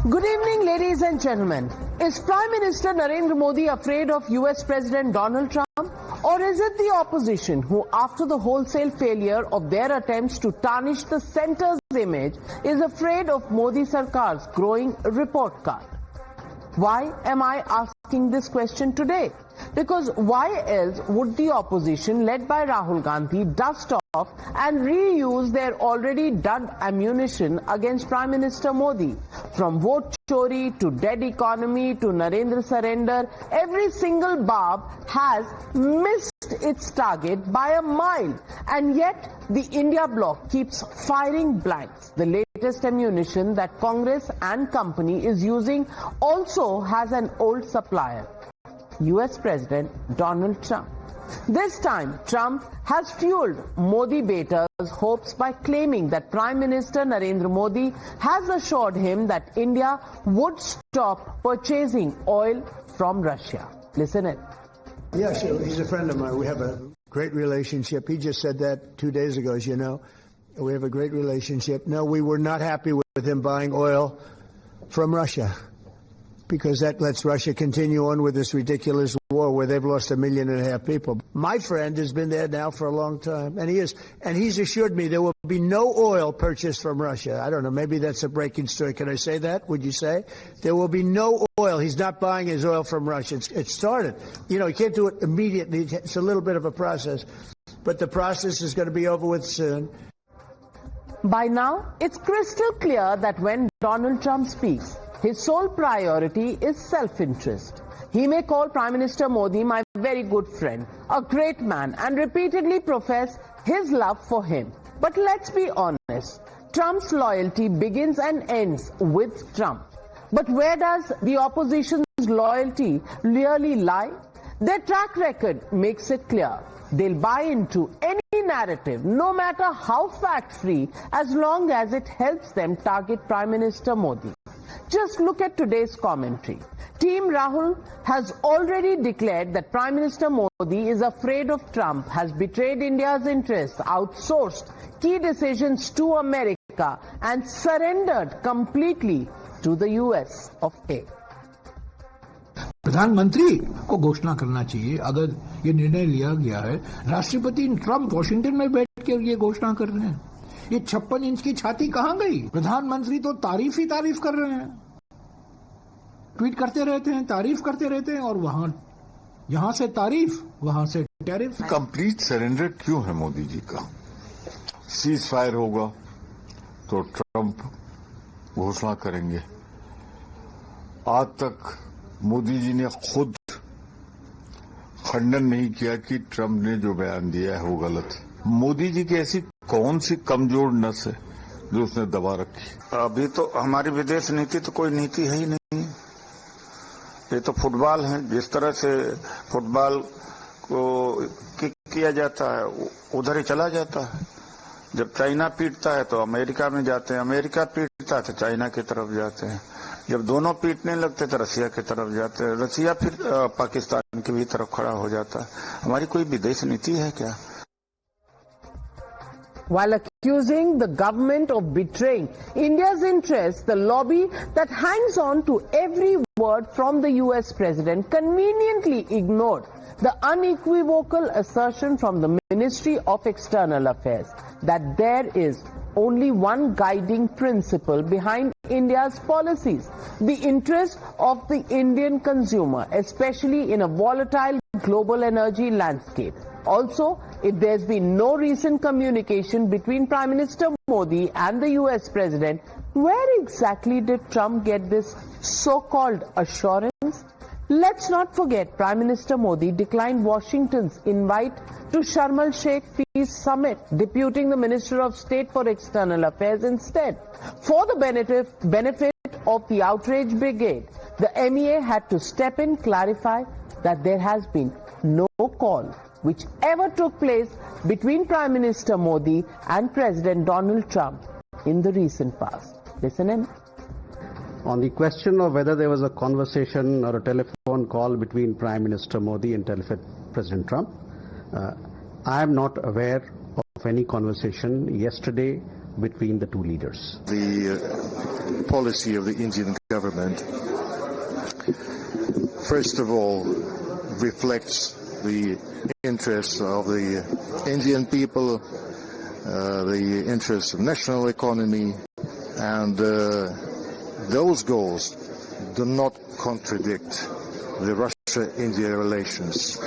Good evening, ladies and gentlemen. Is Prime Minister Narendra Modi afraid of US President Donald Trump? Or is it the opposition who, after the wholesale failure of their attempts to tarnish the centre's image, is afraid of Modi Sarkar's growing report card? Why am I asking this question today? Because why else would the opposition, led by Rahul Gandhi, dust off and reuse their already dug ammunition against Prime Minister Modi? From vote chori to dead economy to Narendra surrender, every single barb has missed its target by a mile. And yet the India bloc keeps firing blanks. The latest ammunition that Congress and company is using also has an old supplier, US President Donald Trump. This time, Trump has fueled Modi baiters' hopes by claiming that Prime Minister Narendra Modi has assured him that India would stop purchasing oil from Russia. Listen in. Yeah, sure. He's a friend of mine. We have a great relationship. He just said that 2 days ago, as you know. We have a great relationship. No, we were not happy with him buying oil from Russia, because that lets Russia continue on with this ridiculous war where they've lost 1.5 million people. My friend has been there now for a long time, and he's assured me there will be no oil purchased from Russia. I don't know, maybe that's a breaking story. Can I say that? Would you say? There will be no oil. He's not buying his oil from Russia. It started. You know, he can't do it immediately. It's a little bit of a process, but the process is going to be over with soon. By now, it's crystal clear that when Donald Trump speaks, his sole priority is self-interest. He may call Prime Minister Modi my very good friend, a great man, and repeatedly profess his love for him. But let's be honest, Trump's loyalty begins and ends with Trump. But where does the opposition's loyalty really lie? Their track record makes it clear. They'll buy into any narrative, no matter how fact-free, as long as it helps them target Prime Minister Modi. Just look at today's commentary. Team Rahul has already declared that Prime Minister Modi is afraid of Trump, has betrayed India's interests, outsourced key decisions to America, and surrendered completely to the US of A. प्रधानमंत्री को घोषणा करना चाहिए अगर ये निर्णय लिया गया है। राष्ट्रपति ट्रम्प वॉशिंगटन में बैठ कर ये घोषणा कर रहे हैं। ये 56 इंच की छाती कहां गई? प्रधानमंत्री तो तारीफ ही तारीफ कर रहे हैं, ट्वीट करते रहते हैं, तारीफ करते रहते हैं, और यहां से तारीफ, वहां से टैरिफ। कंप्लीट सरेंडर क्यों है मोदी जी का? सीज फायर होगा तो ट्रम्प घोषणा करेंगे। आज तक मोदी जी ने खुद खंडन नहीं किया कि ट्रम्प ने जो बयान दिया है वो गलत है। मोदी जी की ऐसी कौन सी कमजोर नस है जो उसने दबा रखी? अभी तो हमारी विदेश नीति तो कोई नीति है ही नहीं। ये तो फुटबॉल है। जिस तरह से फुटबॉल को किक किया जाता है उधर ही चला जाता है। जब चाइना पीटता है तो अमेरिका में जाते हैं, अमेरिका पीटता है तो चाइना की तरफ जाते हैं। जब दोनों पीटने लगते तो रसिया की तरफ जाते हैं, रसिया फिर पाकिस्तान की भी तरफ खड़ा हो जाता है। हमारी कोई विदेश नीति है क्या? While accusing the government of betraying India's interests, the lobby that hangs on to every word from the US president conveniently ignored the unequivocal assertion from the Ministry of External Affairs that there is only one guiding principle behind India's policies: the interest of the Indian consumer, especially in a volatile global energy landscape. Also, if there's been no recent communication between Prime Minister Modi and the US President, where exactly did Trump get this so-called assurance? Let's not forget Prime Minister Modi declined Washington's invite to Sharm el-Sheikh Peace Summit, deputing the Minister of State for External Affairs instead. For the benefit of the outrage brigade, the MEA had to step in, clarify that there has been no call which ever took place between Prime Minister Modi and President Donald Trump in the recent past. Listen in. On the question of whether there was a conversation or a telephone call between Prime Minister Modi and President Trump, I am not aware of any conversation yesterday between the two leaders. The policy of the Indian government, first of all, reflects the interests of the Indian people, the interests of national economy, and those goals do not contradict the Russia-India relations.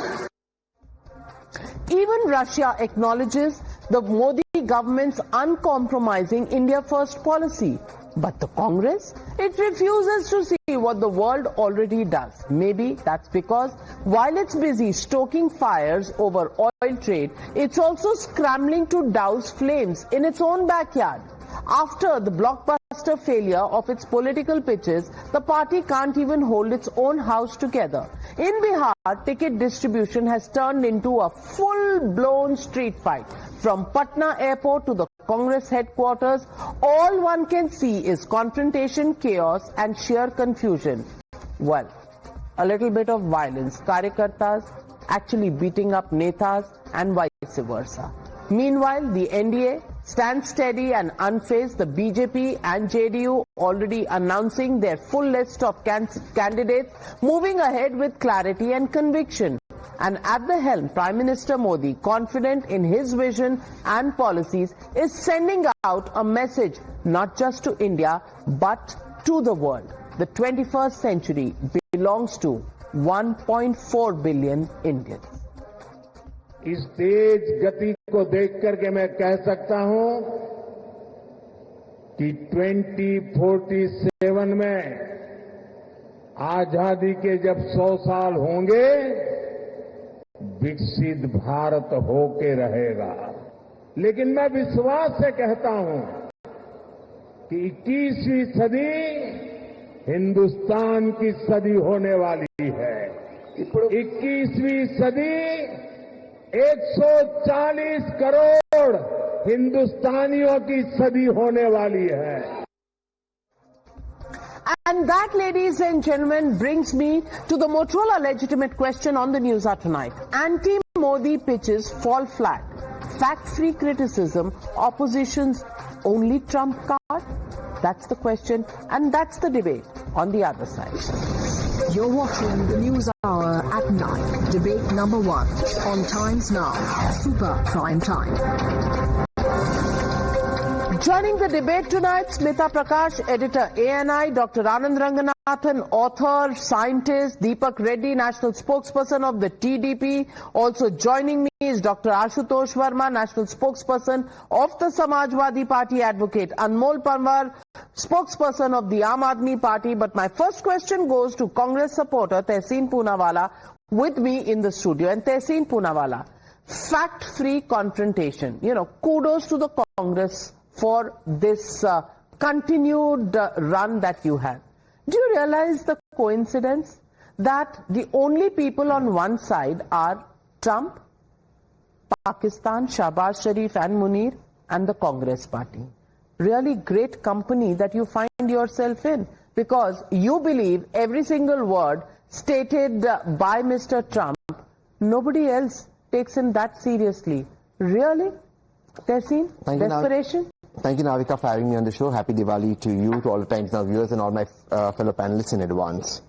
Even Russia acknowledges the Modi government's uncompromising India First policy. But the Congress, it refuses to see what the world already does. Maybe that's because while it's busy stoking fires over oil trade, it's also scrambling to douse flames in its own backyard. After the blockbuster failure of its political pitches, the party can't even hold its own house together. In Bihar, ticket distribution has turned into a full-blown street fight. From Patna airport to the Congress headquarters, all one can see is confrontation, chaos and sheer confusion. Well, a little bit of violence. Karyakartas actually beating up netas and vice versa. Meanwhile, the NDA stands steady and unfazed. The BJP and JDU already announcing their full list of candidates, moving ahead with clarity and conviction. And at the helm, Prime Minister Modi, confident in his vision and policies, is sending out a message not just to India but to the world. The 21st century belongs to 1.4 billion Indians. इस तेज गति को देख करके मैं कह सकता हूं कि 2047 में आजादी के जब 100 साल होंगे, विकसित भारत होके रहेगा। लेकिन मैं विश्वास से कहता हूं कि 21वीं सदी हिंदुस्तान की सदी होने वाली है। 21वीं सदी 140 करोड़ हिंदुस्तानियों की सदी होने वाली है। And that, ladies and gentlemen, brings me to the Motorola legitimate question on the Newshour tonight. Anti-Modi pitches fall flat. Fact-free criticism, opposition's only trump card? That's the question, and that's the debate on the other side. You're watching the News Hour at 9, debate number 1 on Times Now, Super Prime Time. Joining the debate tonight, Smita Prakash, editor ANI, Dr. Anand Ranganathan, author, scientist, Deepak Reddy, national spokesperson of the TDP. Also joining me is Dr. Ashutosh Verma, national spokesperson of the Samajwadi Party, advocate Anmol Panwar, spokesperson of the Aam Aadmi Party. But my first question goes to Congress supporter Tehseen Poonawala with me in the studio. And Tehseen Poonawala, fact-free confrontation. You know, kudos to the Congress for this continued run that you have. Do you realize the coincidence that the only people on one side are Trump, Pakistan, Shahbaz Sharif and Munir, and the Congress party? Really great company that you find yourself in, because you believe every single word stated by Mr. Trump. Nobody else takes him that seriously. Really? Tehseen? Desperation? Thank you, Navika, for having me on the show. Happy Diwali to you, to all the Times Now viewers and all my fellow panelists in advance.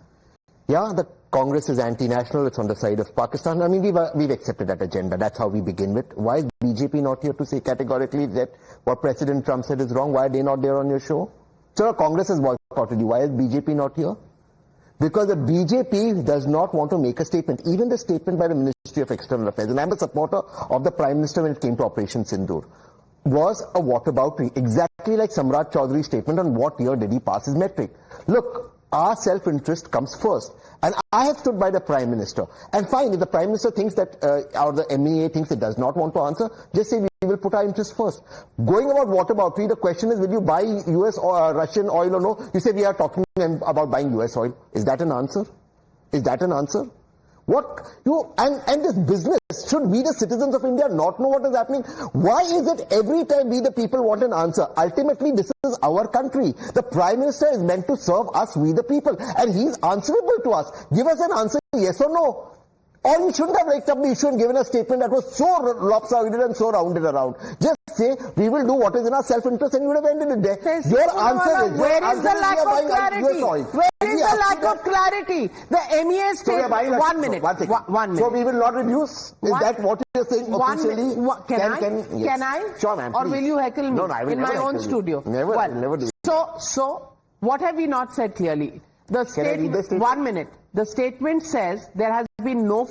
Yeah, the Congress is anti-national. It's on the side of Pakistan. I mean, we've accepted that agenda. That's how we begin with. Why is BJP not here to say categorically that what President Trump said is wrong? Why are they not there on your show? So Congress has boycotted you. Why is BJP not here? Because the BJP does not want to make a statement. Even the statement by the Ministry of External Affairs, and I'm a supporter of the Prime Minister when it came to Operation Sindoor, was a whataboutery, exactly like Samrat Chaudhary's statement on what year did he pass his metric. Look, our self-interest comes first. And I have stood by the Prime Minister. And fine, if the Prime Minister thinks that, or the MEA thinks it does not want to answer, just say we will put our interest first. Going about whataboutery, the question is, will you buy US or Russian oil or no? You say we are talking about buying US oil. Is that an answer? Is that an answer? And this business, should we the citizens of India not know what is happening? Why is it every time we the people want an answer? Ultimately, this is our country. The Prime Minister is meant to serve us, we the people, and he is answerable to us. Give us an answer, yes or no. Or he shouldn't have raked up the issue and given a statement that was so lopsided and so rounded around. Just say we will do what is in our self-interest, and you would have ended it there. Your answer is, where is the lack of clarity? Where is the lack of clarity? The MEA state. 1 minute. 1 minute. So we will not reduce. Is that what you're saying officially? Can I? Sure, ma'am. Or will you heckle me? No, I will in my own studio? Never do. So what have we not said clearly? The statement. 1 minute. The statement says there has been no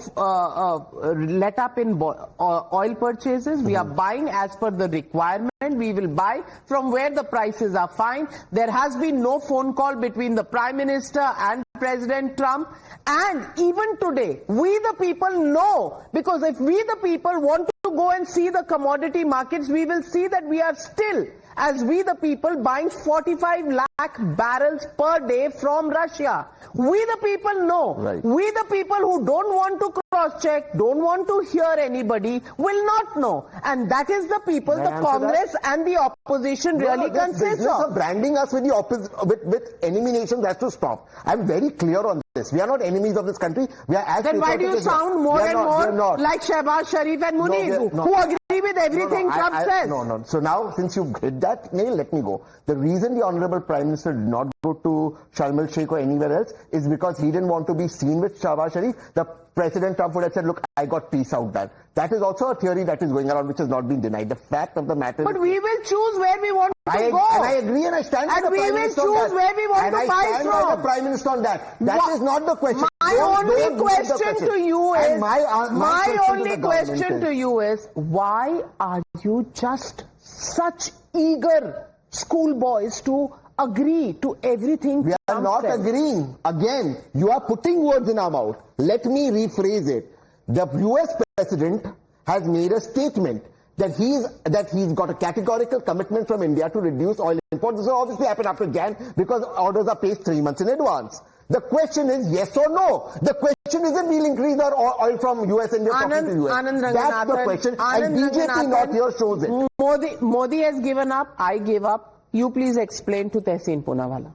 let up in oil purchases. We are buying as per the requirement. We will buy from where the prices are fine. There has been no phone call between the Prime Minister and President Trump. And even today, we the people know, because if we the people want to go and see the commodity markets, we will see that we are still, as we the people, buying 45 lakh barrels per day from Russia. We the people know. Right. We the people who don't want to cross-check, don't want to hear anybody, will not know. And that is the people, the Congress and the opposition really consists of. Branding us with the with enemy nations has to stop. I'm very clear on this. We are not enemies of this country. We are as Then why do you sound more and more like Shehbaz Sharif and Munir, who agree with everything Trump says? No. So now, since you hit that nail, let me go. The reason the Honorable Prime Minister did not go to Sharm el-Sheikh or anywhere else is because he didn't want to be seen with Shehbaz Sharif. The President Trump would have said, look, I got peace out there. That is also a theory that is going around, which has not been denied. The fact of the matter But we will choose where we want to go. And I agree, and I stand by the Prime Minister on that. And we will choose where we want to buy from. And I stand by the Prime Minister on that. That is not the question. My only question to you is, my only question to you is, why are you just such eager schoolboys to agree to everything We are not agreeing. Again, you are putting words in our mouth. Let me rephrase it. The US President has made a statement that he's got a categorical commitment from India to reduce oil imports. This will obviously happen after Jan because orders are placed 3 months in advance. The question is yes or no. The question isn't we'll increase our oil from US and we're talking to US. That's the question. And BJP not here shows it. Modi has given up. I gave up. You please explain to Tehseen Poonawala.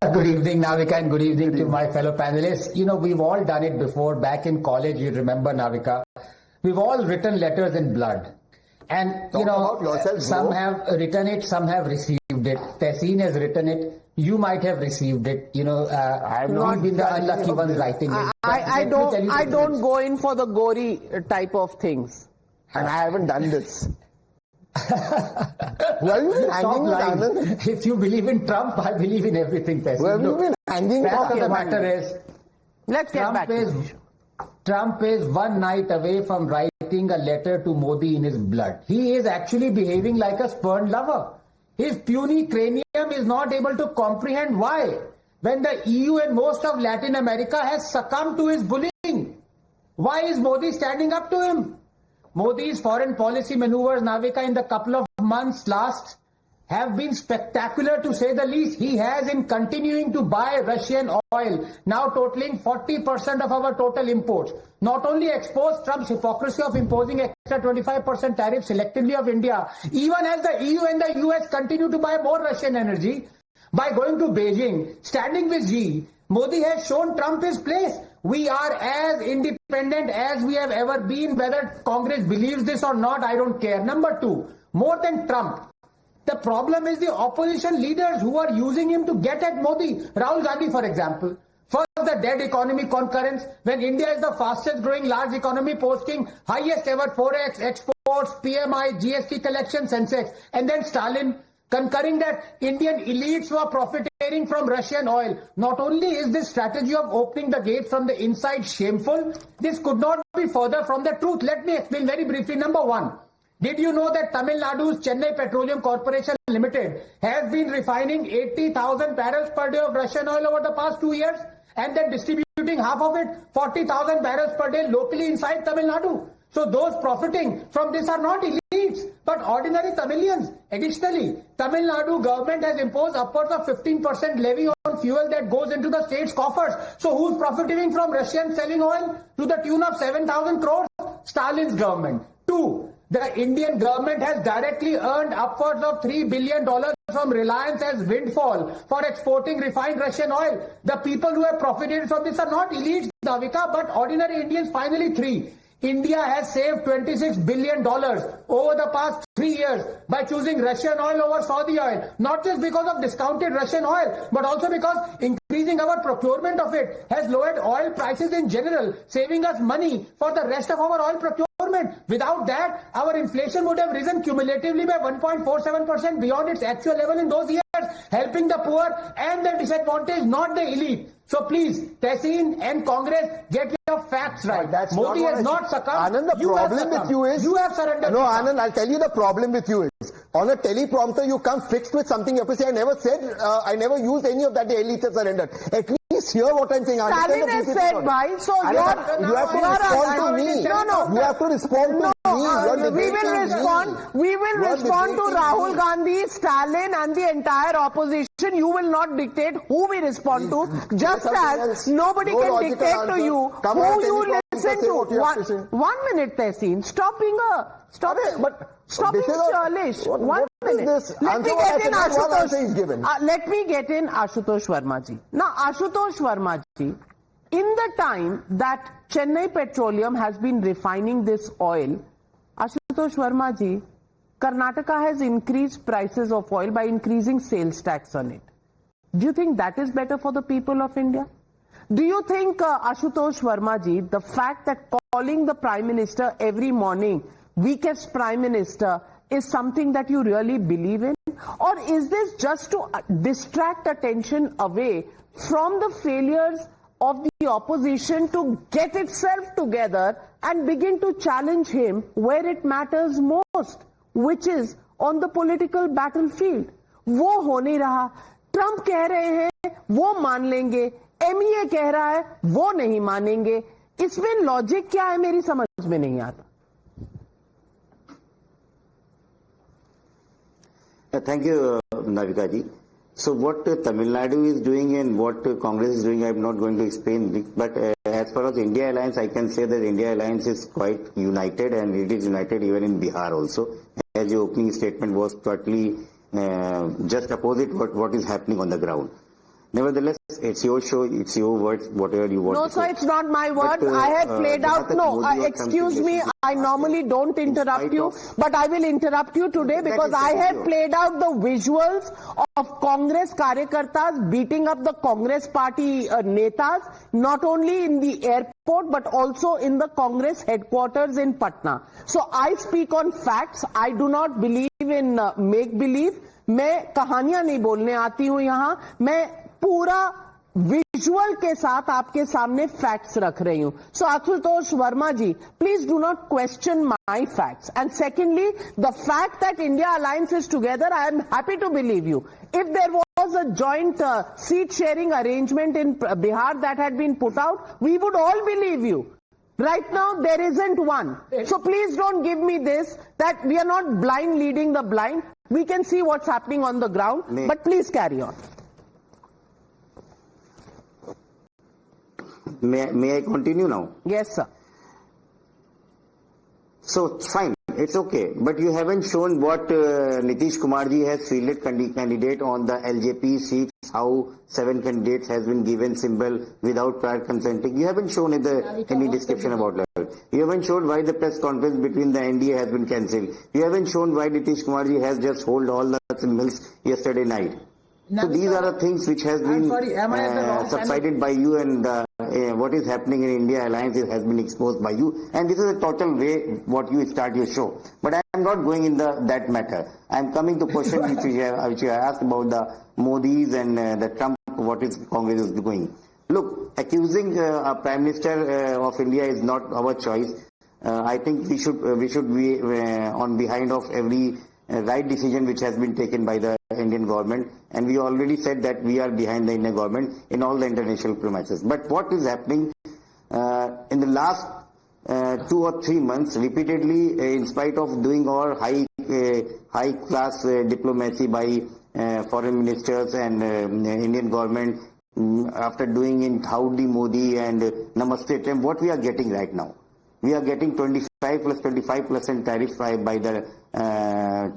Good evening, Navika, and good evening to my fellow panelists. You know, we've all done it before. Back in college, you remember, Navika, we've all written letters in blood. And, you know, some have written it, some have received it. Tehseen has written it. You might have received it. You know, I have not been the unlucky one writing it. I don't go in for the gory type of things. And I haven't done this. Well, you been hanging with Anand? If you believe in Trump, I believe in everything, Tehseen. Well, you've been hanging with Fact of the matter is, let's get back to this. Trump is one night away from writing a letter to Modi in his blood. He is actually behaving like a spurned lover. His puny cranium is not able to comprehend why, when the EU and most of Latin America has succumbed to his bullying. Why is Modi standing up to him? Modi's foreign policy maneuvers, Navika, in the couple of months last have been spectacular, to say the least. He has, in continuing to buy Russian oil, now totaling 40% of our total imports, not only exposed Trump's hypocrisy of imposing extra 25% tariffs selectively of India, even as the EU and the US continue to buy more Russian energy, by going to Beijing, standing with Xi, Modi has shown Trump his place. We are as independent as we have ever been. Whether Congress believes this or not, I don't care. Number two, more than Trump, the problem is the opposition leaders who are using him to get at Modi. Rahul Gandhi, for example. First, the dead economy concurrence, when India is the fastest growing large economy, posting highest ever forex, exports, PMI, GST collection, Sensex. And then Stalin, concurring that Indian elites were profiteering from Russian oil. Not only is this strategy of opening the gate from the inside shameful, this could not be further from the truth. Let me explain very briefly. Number one, did you know that Tamil Nadu's Chennai Petroleum Corporation Limited has been refining 80,000 barrels per day of Russian oil over the past 2 years, and then distributing half of it, 40,000 barrels per day, locally inside Tamil Nadu? So those profiting from this are not elites, but ordinary Tamilians. Additionally, Tamil Nadu government has imposed upwards of 15% levy on fuel that goes into the state's coffers. So who's profiting from Russian selling oil to the tune of 7,000 crores? Stalin's government. Two, the Indian government has directly earned upwards of $3 billion from Reliance as windfall for exporting refined Russian oil. The people who have profited from this are not elites, Navika, but ordinary Indians. Finally, three, India has saved $26 billion over the past 3 years by choosing Russian oil over Saudi oil. Not just because of discounted Russian oil, but also because increasing our procurement of it has lowered oil prices in general, saving us money for the rest of our oil procurement. Without that, our inflation would have risen cumulatively by 1.47% beyond its actual level in those years, helping the poor and the disadvantaged, not the elite. So please, Tehseen and Congress, get your facts right. That's Modi has not succumbed. Anand, the problem with you is... You have surrendered. No, Anand, I'll tell you the problem with you is, on a teleprompter you come fixed with something, you have to say, I never used any of that, the elite have surrendered. At least hear what I'm saying. Stalin has said, bhai, so you have to respond to me. No. You have to respond to me. We will respond to Rahul Gandhi, Stalin and the entire opposition. You will not dictate who we respond to, just as nobody can dictate to you who you listen to. One minute, Tehseen. Stop being churlish. 1 minute. Let me get in Ashutosh Verma ji. Now, Ashutosh Verma ji, in the time that Chennai Petroleum has been refining this oil, Ashutosh Verma ji, Karnataka has increased prices of oil by increasing sales tax on it. Do you think that is better for the people of India? Do you think, Ashutosh Verma ji, the fact that calling the Prime Minister every morning weakest Prime Minister is something that you really believe in? Or is this just to distract attention away from the failures of the opposition to get itself together and begin to challenge him where it matters most, which is on the political battlefield? वो हो नहीं रहा. Trump कह रहे हैं वो मान लेंगे, एमईए कह रहा है वो नहीं मानेंगे. इसमें लॉजिक क्या है मेरी समझ में नहीं आता. Thank you, Navika ji. So what Tamil Nadu is doing and what Congress is doing, I am not going to explain. But as far as India Alliance, I can say that India Alliance is quite united, and it is united even in Bihar also. As your opening statement was totally just opposite what is happening on the ground. Nevertheless, it's your show, it's your words, whatever you want to say. No, sir, it's not my words. I have played out. No, excuse me, I normally don't interrupt you, but I will interrupt you today because I have played out the visuals of Congress Karyakartas beating up the Congress party netas, not only in the airport but also in the Congress headquarters in Patna. So I speak on facts. I do not believe in make-believe. मैं कहानियां नहीं बोलने आती हूं यहां, मैं पूरा visual के साथ आपके सामने फैक्ट्स रख रही हूं. So Ashutosh Verma ji, please do not question my facts. And secondly, the fact that India alliance is together, I am happy to believe you. If there was a joint seat sharing arrangement in Bihar that had been put out, we would all believe you. Right now, there isn't one. So please don't give me this, that we are not blind leading the blind. We can see what's happening on the ground, but please carry on. May I continue now? Yes, sir. So, fine, it's okay. But you haven't shown what Nitish Kumar ji has fielded candidate on the LJP seats, how 7 candidates has been given symbol without prior consenting. You haven't shown any description about that. You haven't shown why the press conference between the NDA has been cancelled. You haven't shown why Nitish Kumar ji has just hold all the symbols yesterday night. So these are the things which has been subsided by you, and what is happening in India Alliance has been exposed by you, and this is a total way what you start your show. But I am not going in that matter. I am coming to question which you have asked about the Modis and the Trump, what is Congress is doing. Look, accusing a Prime Minister of India is not our choice. I think we should be on behind of every right decision which has been taken by the Indian government, and we already said that we are behind the Indian government in all the international premises. But what is happening in the last 2 or 3 months, repeatedly, in spite of doing our high class diplomacy by foreign ministers and Indian government, after doing in Howdy Modi and Namaste Trump, what we are getting right now? We are getting 25 plus 25% tariff by the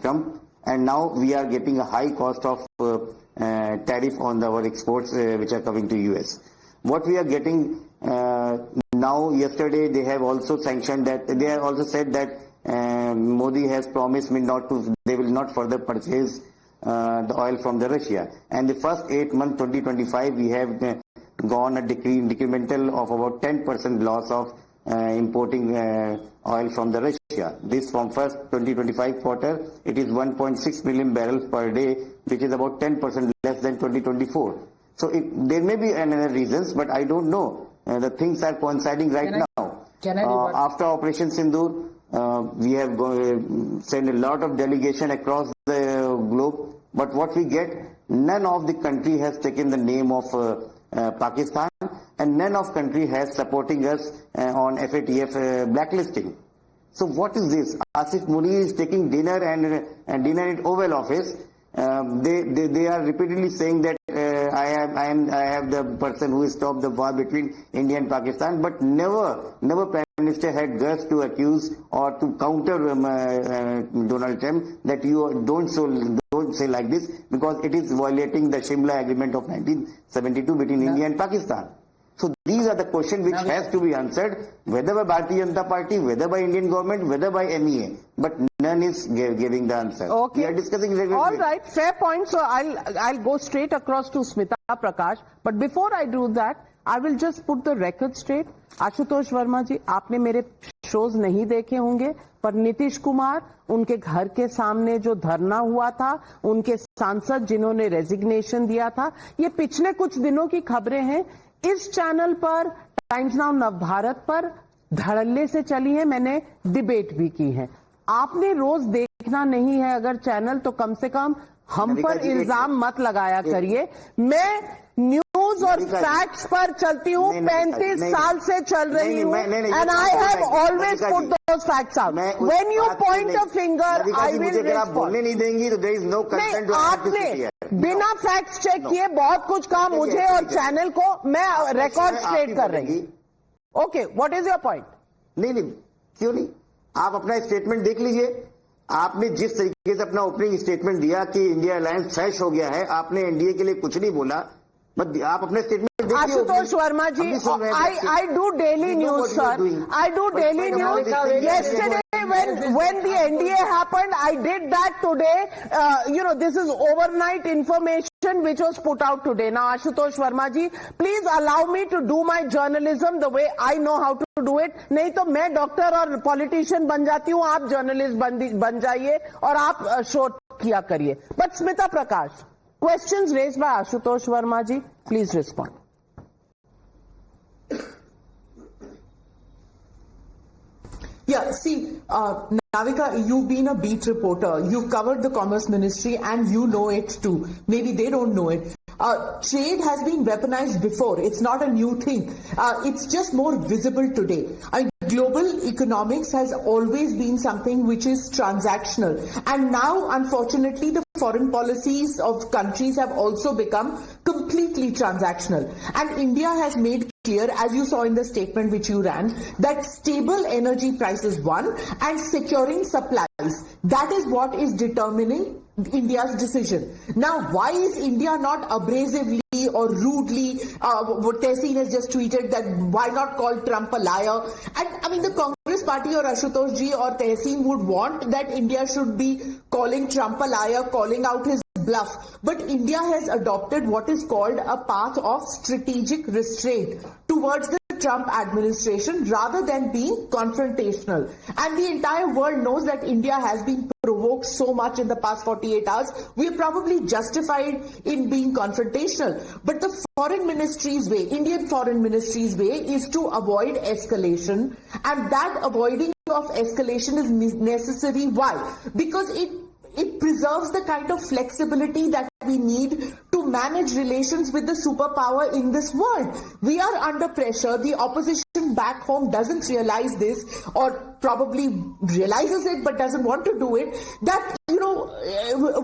Trump, and now we are getting a high cost of tariff on our exports which are coming to US. What we are getting now yesterday they have also sanctioned that, they have also said that Modi has promised me they will not further purchase the oil from the Russia. And the first 8 months 2025 we have gone a decremental of about 10% loss of importing oil from the Russia. This from first 2025 quarter, it is 1.6 million barrels per day, which is about 10% less than 2024. So there may be another reasons, but I don't know. The things are coinciding right now. After Operation Sindoor, we have sent a lot of delegation across the globe, but what we get, none of the country has taken the name of Pakistan, and none of country has supporting us on FATF blacklisting. So what is this? Asif Muni is taking dinner and dinner in Oval Office. They are repeatedly saying that I have the person who stopped the war between India and Pakistan, but never Prime Minister had guts to accuse or to counter Donald Trump that you don't say like this, because it is violating the Shimla Agreement of 1972 between India and Pakistan. So these are the questions which has to be answered, whether by Bharatiya Janata Party, whether by Indian government, whether by MEA. But none is giving the answer. Okay. We are discussing. All right, fair point. So I'll go straight across to Smita Prakash. But before I do that, I will just put the record straight. Ashutosh Verma ji, आपने मेरे shows नहीं देखे होंगे, पर नीतीश कुमार, उनके घर के सामने जो धरना हुआ था, उनके सांसद जिन्होंने रेजिग्नेशन दिया था, ये पिछले कुछ दिनों की खबरें हैं. इस चैनल पर, टाइम्स नाउ नवभारत पर धड़ल्ले से चली है. मैंने डिबेट भी की है. आपने रोज देखना नहीं है अगर चैनल, तो कम से कम हम पर इल्जाम मत लगाया करिए. मैं न्यूज और फैक्ट्स पर चलती हूँ, 35 साल से चल रही हूँ, and I have always put those facts out. When you point a finger, I will respond. बोलने नहीं देंगी तो देयर इज नो कंसेंट. आपने बिना फैक्ट्स चेक किए बहुत कुछ कहा मुझे और चैनल को. मैं रिकॉर्ड स्ट्रेट कर रही हूँ. Okay, what is your point? नहीं, क्यों नहीं, आप अपना स्टेटमेंट देख लीजिए. आपने जिस तरीके से अपना ओपनिंग स्टेटमेंट दिया कि इंडिया अलायंस फ्रेश हो गया है, आपने एनडीए के लिए कुछ नहीं बोला. बट आप अपने स्टेटमेंट देखिए. आशुतोष वर्मा जी, I do daily news, sir. I do daily news. Yesterday, when the NDA happened, I did that today. This is overnight information which was put out today. Now, Ashutosh Verma ji, please allow me to do my journalism the way I know how to do it. नहीं तो मैं doctor और politician बन जाती हूँ, आप journalist बन जाइए और आप शो किया करिए. But Smita Prakash, questions raised by Ashutosh Verma ji, please respond. Yeah, see, Navika, you've been a beat reporter. You've covered the Commerce Ministry and you know it too. Maybe they don't know it. Trade has been weaponized before. It's not a new thing. It's just more visible today. Global economics has always been something which is transactional. And now, unfortunately, the foreign policies of countries have also become completely transactional. And India has made clear, as you saw in the statement which you ran, that stable energy prices one and securing supplies. That is what is determining India's decision. Now, why is India not abrasively or rudely, what Tehseen has just tweeted, that why not call Trump a liar? And I mean, the Congress party or Ashutosh ji or Tehseen would want that India should be calling Trump a liar, calling out his bluff. But India has adopted what is called a path of strategic restraint towards the Trump administration rather than being confrontational. And the entire world knows that India has been provoked so much in the past 48 hours. We are probably justified in being confrontational. But the foreign ministry's way, Indian foreign ministry's way, is to avoid escalation. And that avoiding of escalation is necessary. Why? Because it preserves the kind of flexibility that we need to manage relations with the superpower in this world. We are under pressure. The opposition back home doesn't realize this, or probably realizes it but doesn't want to do it, that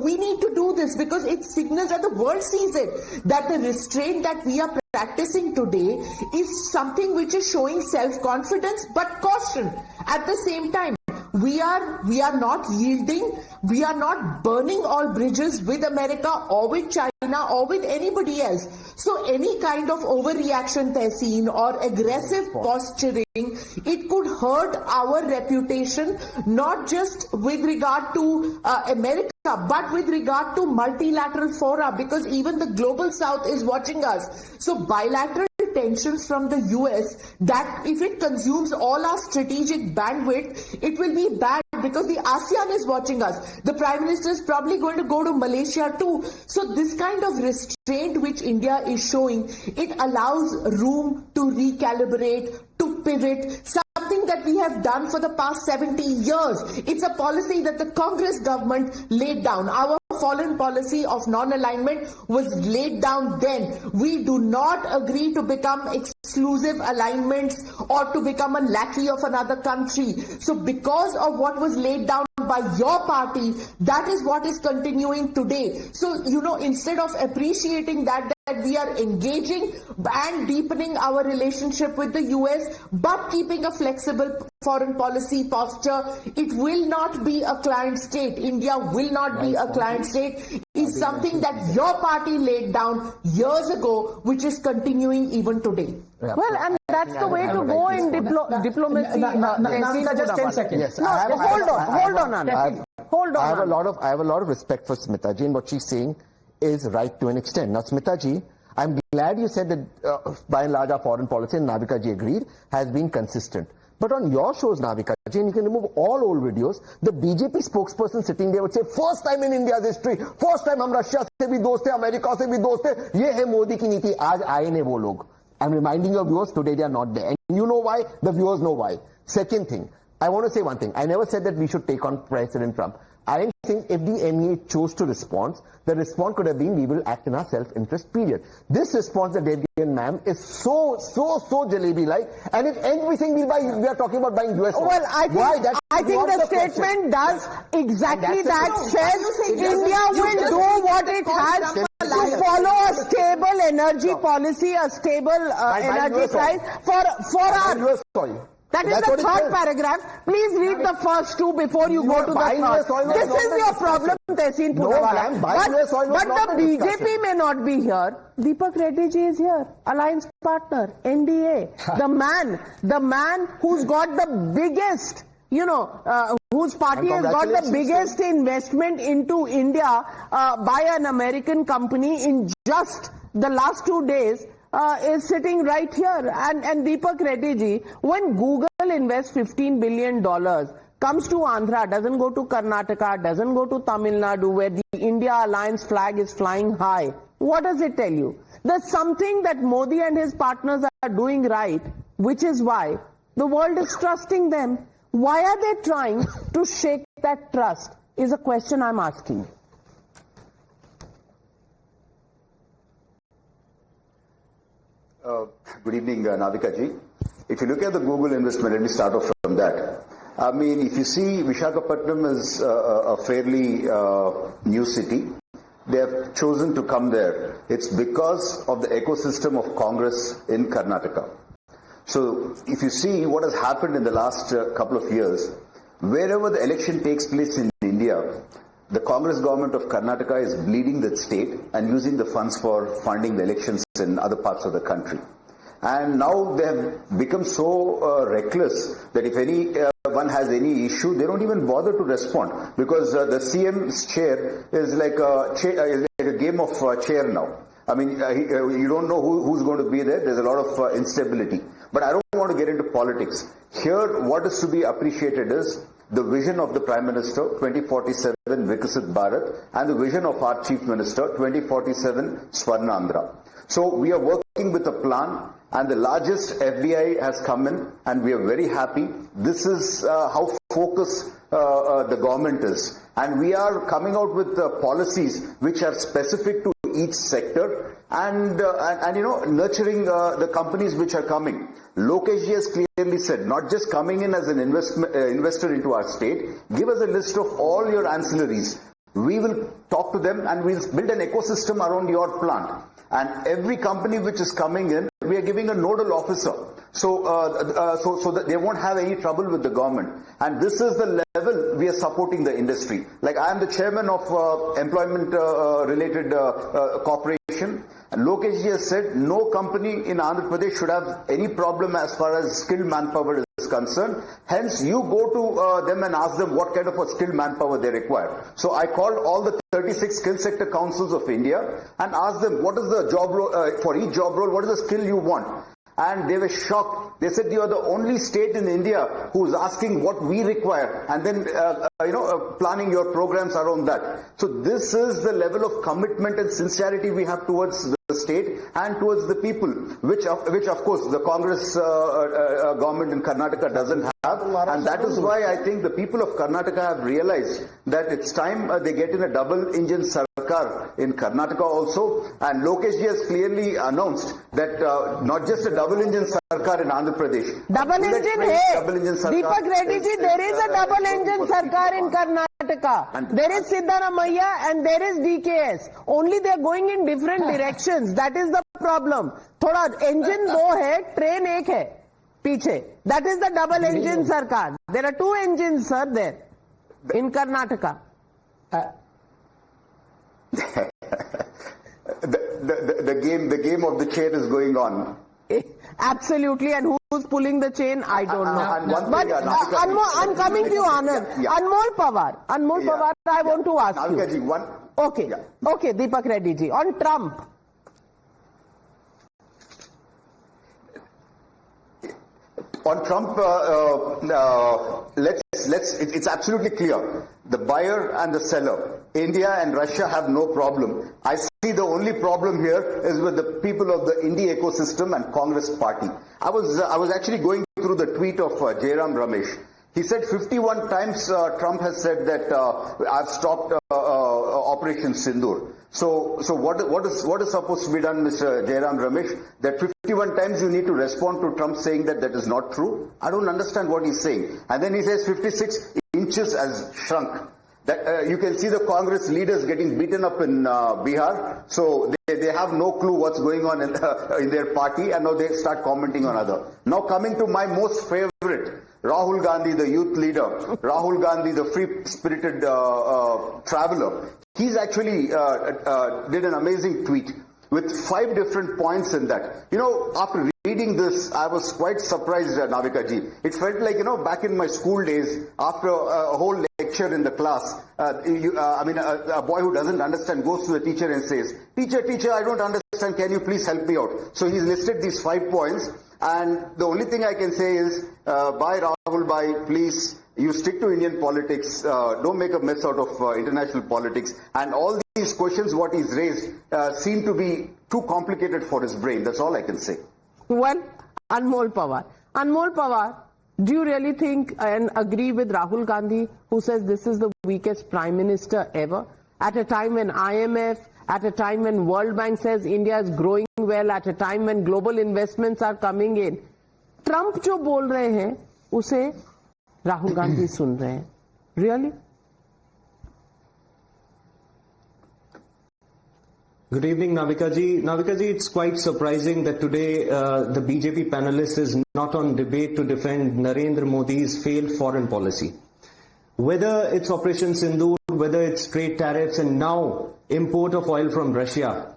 we need to do this because it signals that the world sees it, that the restraint that we are practicing today is something which is showing self-confidence but caution at the same time. we are not yielding. We are not burning all bridges with America or with China or with anybody else. So any kind of overreaction, Tehseen, or aggressive posturing, it could hurt our reputation, not just with regard to America, but with regard to multilateral fora, because even the global south is watching us. So bilateral tensions from the US, that if it consumes all our strategic bandwidth, it will be bad, because the ASEAN is watching us. The Prime Minister is probably going to go to Malaysia too. So this kind of restraint which India is showing, it allows room to recalibrate, to pivot, something that we have done for the past 70 years. It's a policy that the Congress government laid down. Our foreign policy of non-alignment was laid down then. We do not agree to become exclusive alignments or to become a lackey of another country. So because of what was laid down by your party, that is what is continuing today. So, you know, instead of appreciating that we are engaging and deepening our relationship with the US, but keeping a flexible foreign policy posture, it will not be a client state. India will not be a client state. Is something that your party laid down years ago, which is continuing even today. Well, and that's the way to go in diplomacy. Just 10 seconds. Yes, Hold on, Anand. Hold on. I have a lot of respect for Smita ji, and what she's saying is right to an extent. Now, Smita ji, I'm glad you said that by and large our foreign policy, and Navika ji agreed, has been consistent. But on your shows, Navika ji, and you can remove all old videos, the BJP spokesperson sitting there would say, first time in India's history, first time hum Russia se bhi dost hai, America se bhi dost hai, ye hai Modi ki niti, aaj aaye ne wo log. I'm reminding your viewers, today they are not there. And you know why, the viewers know why. Second thing, I want to say one thing. I never said that we should take on President Trump. I think if the MEA chose to respond, the response could have been, we will act in our self-interest, period. This response that they've given, ma'am, is so jalebi-like, and if everything we are talking about buying US. Well, I think the statement does exactly that. Says India will do what it has to follow a stable energy policy, a stable energy price for our... That is the third paragraph. Please read the first two before you go to the third. This is your problem, Tehseen Poonavala. But the BJP may not be here. Deepak Reddy ji is here. Alliance partner, NDA. The man who's got the biggest, whose party has got the biggest investment into India by an American company in just the last 2 days. Is sitting right here, and Deepak Reddy ji, when Google invests $15 billion, comes to Andhra, doesn't go to Karnataka, doesn't go to Tamil Nadu, where the India Alliance flag is flying high, what does it tell you? There's something that Modi and his partners are doing right, which is why the world is trusting them. Why are they trying to shake that trust, is a question I'm asking. Good evening, Navika ji. If you look at the Google investment, let me start off from that. I mean, if you see, Visakhapatnam is a fairly new city. They have chosen to come there. It's because of the ecosystem of Congress in Karnataka. So, if you see what has happened in the last couple of years, wherever the election takes place in India, the Congress government of Karnataka is bleeding that state and using the funds for funding the elections in other parts of the country. And now they have become so reckless that if anyone has any issue, they don't even bother to respond, because the CM's chair is like a game of chair now. I mean, you don't know who's going to be there. There's a lot of instability. But I don't want to get into politics. Here, what is to be appreciated is the vision of the Prime Minister, 2047 Vikasit Bharat, and the vision of our Chief Minister, 2047 Swarnandhra. So we are working with a plan, and the largest FDI has come in, and we are very happy. This is how focused the government is. And we are coming out with policies which are specific to each sector, and nurturing the companies which are coming. Lokesh ji has clearly said, not just coming in as an investor into our state, give us a list of all your ancillaries. We will talk to them and we'll build an ecosystem around your plant. And every company which is coming in, we are giving a nodal officer. So that they won't have any trouble with the government. And this is the level we are supporting the industry. Like I am the chairman of employment related corporation. And Lokesh ji has said no company in Andhra Pradesh should have any problem as far as skilled manpower is concerned. Hence, you go to them and ask them what kind of a skilled manpower they require. So I called all the 36 skill sector councils of India and asked them what is the job role, for each job role, what is the skill you want? And they were shocked. They said, you are the only state in India who is asking what we require and then, planning your programs around that. So this is the level of commitment and sincerity we have towards the state and towards the people, which of course the Congress government in Karnataka doesn't have. And that is why I think the people of Karnataka have realized that it's time they get in a double engine sarkar in Karnataka also. And Lokesh ji has clearly announced that not just a double engine sarkar in Andhra Pradesh. Double engine hai. Deepak Reddy ji, there is a double engine sarkar in Karnataka. And there is Siddaramaiah and there is DKS. Only they are going in different directions. That is the problem. Thoda engine do hai, train ek hai. Piche. That is the double engine sarkar. There are two engines, sir, there in Karnataka. The game of the chain is going on. Absolutely, and who's pulling the chain, I don't know. But I'm coming to you, Anand. Yeah. Anmol Pawar, I want to ask Navika you. Ji, one. Okay, okay, Deepak Reddy ji. On Trump. On Trump, it's absolutely clear. The buyer and the seller, India and Russia, have no problem. I see the only problem here is with the people of the India ecosystem and Congress party. I was actually going through the tweet of Jairam Ramesh. He said 51 times Trump has said that I've stopped Operation Sindoor. So what is supposed to be done, Mr. Jairam Ramesh? That 51 times you need to respond to Trump saying that is not true? I don't understand what he's saying. And then he says 56 inches has shrunk. That you can see the Congress leaders getting beaten up in Bihar. So they have no clue what's going on in their party, and now they start commenting on other. Now coming to my most favorite, Rahul Gandhi, the youth leader, Rahul Gandhi, the free-spirited traveler. He's actually did an amazing tweet with 5 different points in that. You know, after reading this, I was quite surprised, Navika ji. It felt like, back in my school days, after a whole lecture in the class, a boy who doesn't understand goes to the teacher and says, Teacher, I don't understand, can you please help me out? So he's listed these 5 points, and the only thing I can say is, bye Rahul, bye, please, you stick to Indian politics, don't make a mess out of international politics, and all these questions what he's raised seem to be too complicated for his brain. That's all I can say. Well, Anmol Pawar, do you really think and agree with Rahul Gandhi, who says this is the weakest prime minister ever? At a time when IMF, at a time when World Bank says India is growing well, at a time when global investments are coming in, Trump जो बोल रहे हैं, उसे Rahul Gandhi सुन रहे हैं. Really? Good evening, Navika ji. Navika ji, it's quite surprising that today the BJP panelist is not on debate to defend Narendra Modi's failed foreign policy. Whether it's Operation Sindoor, whether it's trade tariffs and now import of oil from Russia,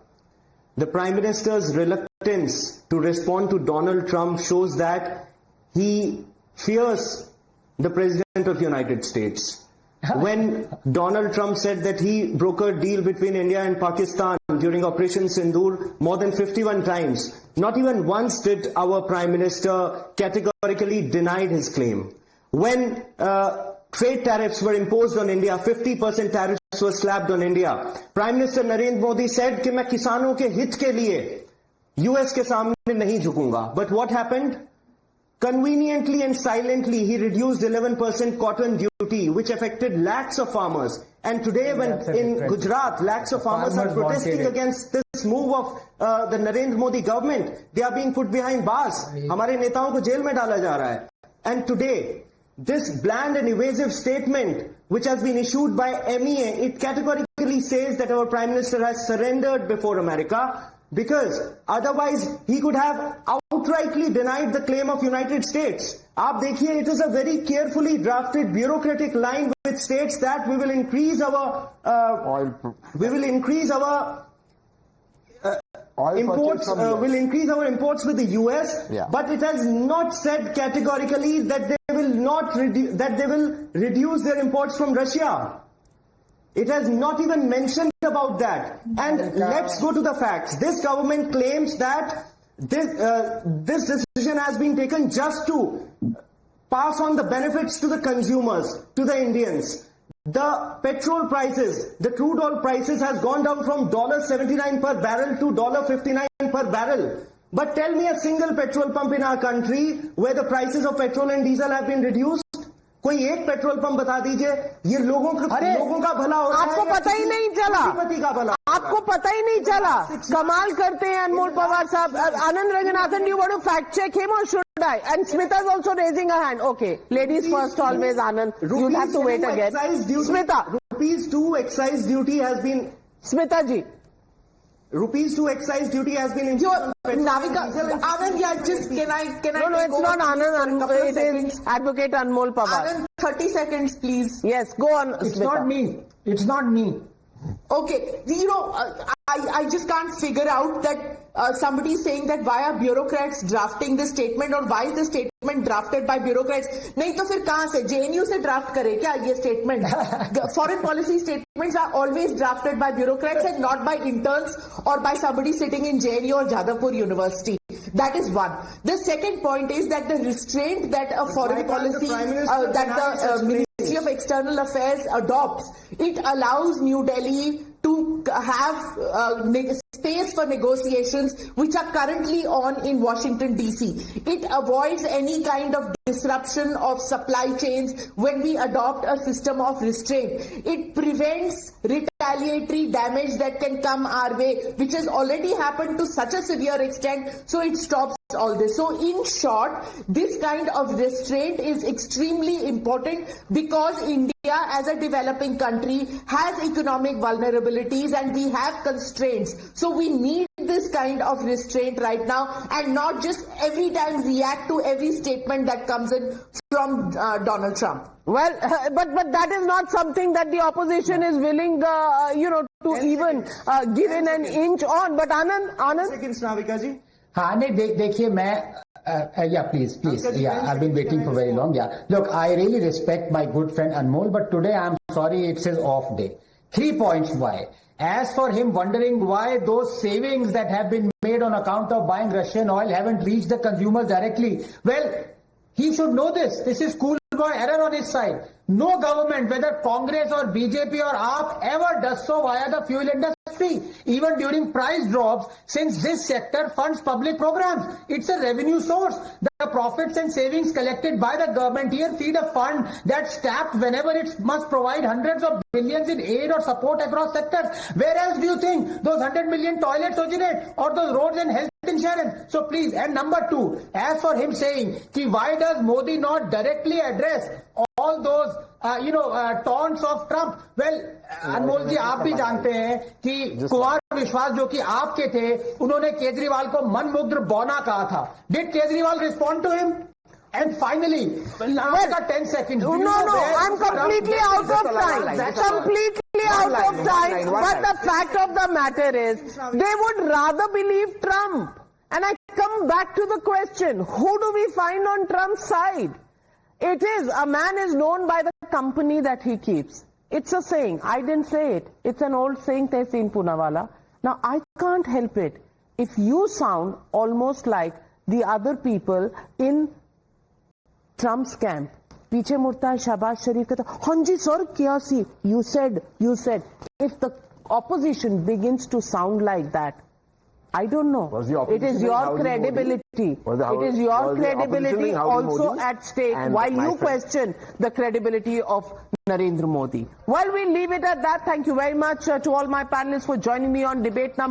the Prime Minister's reluctance to respond to Donald Trump shows that he fears the President of the United States. When Donald Trump said that he brokered a deal between India and Pakistan during Operation Sindoor more than 51 times, not even once did our Prime Minister categorically deny his claim. When trade tariffs were imposed on India, 50% tariffs were slapped on India, Prime Minister Narendra Modi said कि मैं किसानों के हित के लिए US के सामने नहीं झुकूंगा. But what happened? Conveniently and silently, he reduced 11% cotton duty, which affected lakhs of farmers. And today, when in Gujarat, lakhs of farmers are protesting against this move of the Narendra Modi government, they are being put behind bars. हमारे नेताओं को jail में डाला जा रहा है. And today, this bland and evasive statement, which has been issued by MEA, it categorically says that our Prime Minister has surrendered before America, because otherwise he could have outrightly denied the claim of United States. आप देखिए, it is a very carefully drafted bureaucratic line which states that we will increase our imports. Will increase our imports with the US, but it has not said categorically that they will reduce their imports from Russia. It has not even mentioned about that. And let's go to the facts. This government claims that this decision has been taken just to pass on the benefits to the consumers, to the Indians. The petrol prices, the crude oil prices has gone down from $79 per barrel to $59 per barrel. But tell me a single petrol pump in our country where the prices of petrol and diesel have been reduced. कोई एक petrol pump बता दीजिए, ये लोगों का भला होता है, आपको पता ही नहीं चला, का भला, आपको पता ही नहीं चला. कमाल करते हैं अनमोल पवार साहब. Anand Ranganathan, do you want to fact check him or should I? And Smita is also raising her hand. Okay, ladies first always, Anand. You'll have to wait again. Smita. Rupees 2 excise duty has been... Smita ji. Rupees 2 excise duty has been introduced. Navika, Anand, yeah, just can I? No, it's not Anand. It is Advocate Anmol Pawar. Anand, 30 seconds, please. Yes, go on. It's Smita. not me. It's not me. Okay, you know, I just can't figure out that somebody is saying that why are bureaucrats drafting this statement, or why is the statement drafted by bureaucrats? नहीं तो फिर कहाँ से, JNU से draft करे क्या ये statement? Foreign policy statements are always drafted by bureaucrats and not by interns or by somebody sitting in JNU or Jadavpur University. That is one. The second point is that the restraint that a foreign policy, that the Ministry of External Affairs adopts, it allows New Delhi to have space for negotiations which are currently on in Washington DC. It avoids any kind of disruption of supply chains when we adopt a system of restraint. It prevents retaliatory damage that can come our way, which has already happened to such a severe extent, so it stops all this. So in short, this kind of restraint is extremely important because India as a developing country has economic vulnerabilities and we have constraints. So we need this kind of restraint right now and not just every time react to every statement that comes in from Donald Trump. Well, but that is not something that the opposition is willing, to even give in an inch on. But Anand? Seconds, Navika ji. हाँ नहीं देखिए मैं yeah please yeah I've been waiting for very long. Yeah, look, I really respect my good friend Anmol, but today I'm sorry, it's his off day. 3 points why. As for him wondering why those savings that have been made on account of buying Russian oil haven't reached the consumers directly, well, he should know this. This is schoolboy error on his side. No government, whether Congress or BJP or AAP, ever does so via the fuel industry, even during price drops, since this sector funds public programs. It's a revenue source. The profits and savings collected by the government here feed a fund that's tapped whenever it must provide hundreds of billions in aid or support across sectors. Where else do you think those 100 million toilets originate, or those roads and health insurance? So please, and number two, as for him saying, why does Modi not directly address all those taunts of Trump? Well, अनमोल जी, आप भी जानते हैं कि कुमार विश्वास जो कि आपके थे, उन्होंने केजरीवाल को मनमुग्ध बौना कहा था. Did Kejriwal respond to him? And finally, after 10 seconds. No, I'm completely out of time. Completely out of time. But the fact of the matter is, they would rather believe Trump. And I come back to the question, who do we find on Trump's side? It is, a man is known by the company that he keeps. It's a saying. I didn't say it. It's an old saying, Tehseen Poonawala. Now, I can't help it. If you sound almost like the other people in Trump's camp, पीछे मुड़ता है शहबाज शरीफ कहता है, हाँ जी sir क्या सी, you said. If the opposition begins to sound like that, I don't know. It is your credibility. It is your credibility also at stake while you question the credibility of Narendra Modi. Well, we'll leave it at that. Thank you very much to all my panelists for joining me on debate number